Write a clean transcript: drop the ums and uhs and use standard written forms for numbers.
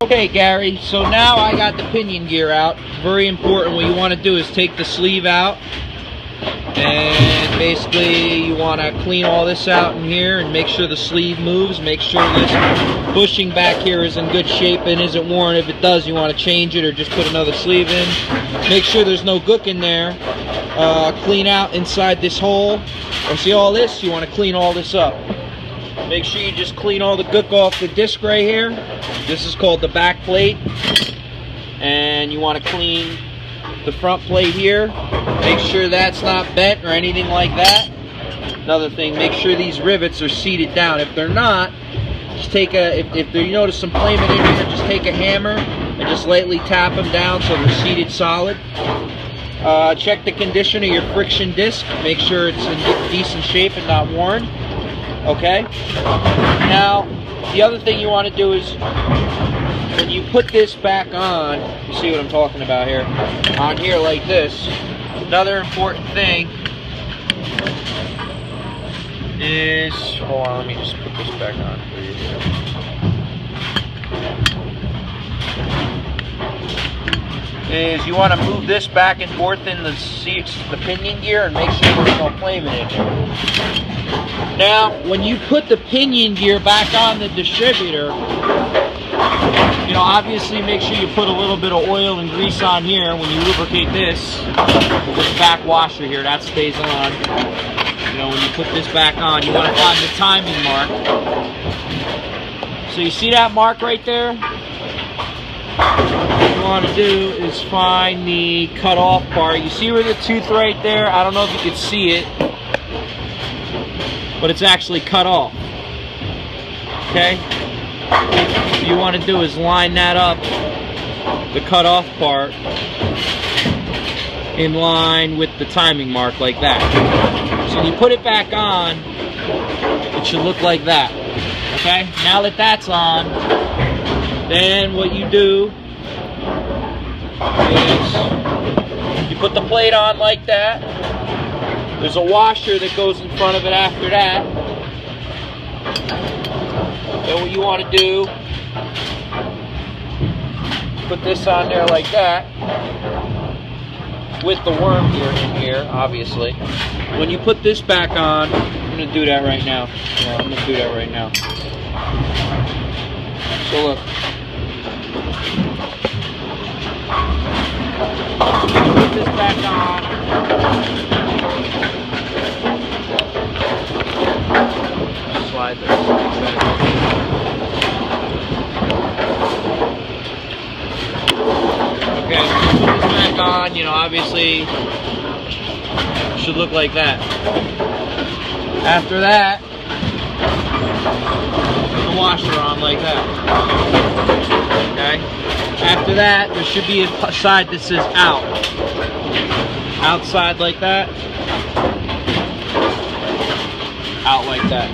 Okay, Gary, so now I got the pinion gear out. Very important. What you want to do is take the sleeve out, and basically you want to clean all this out in here and make sure the sleeve moves. Make sure this bushing back here is in good shape and isn't worn. If it does, you want to change it or just put another sleeve in. Make sure there's no gook in there. Clean out inside this hole. And see all this? You want to clean all this up. Make sure you just clean all the gook off the disc right here. This is called the back plate. And you want to clean the front plate here. Make sure that's not bent or anything like that. Another thing, make sure these rivets are seated down. If they're not, just take if you notice some flaming in here, just take a hammer and just lightly tap them down so they're seated solid. Check the condition of your friction disc. Make sure it's in decent shape and not worn. Okay? Now, the other thing you want to do is, when you put this back on, you see what I'm talking about here, on here like this, another important thing is, hold on, let me just put this back on for you here. Is you want to move this back and forth in the seats, the pinion gear, and make sure there's no flaming in here. Now, when you put the pinion gear back on the distributor, you know, obviously make sure you put a little bit of oil and grease on here when you lubricate this back washer here. That stays on. You know, when you put this back on, you want to find the timing mark. So you see that mark right there? What you want to do is find the cut off part. You see where the tooth right there? I don't know if you can see it, but it's actually cut off. Okay? What you want to do is line that up, the cut off part, in line with the timing mark like that. So when you put it back on, it should look like that. Okay? Now that that's on, then what you do is you put the plate on like that. There's a washer that goes in front of it after that. Then what you want to do, put this on there like that, with the worm gear in here, obviously. When you put this back on, I'm going to do that right now. Yeah, I'm going to do that right now. So look. Put this back on. Slide this. Okay, put this back on, you know, obviously it should look like that. After that, put the washer on like that. Okay? After that, there should be a side that says out. Outside like that. Out like that.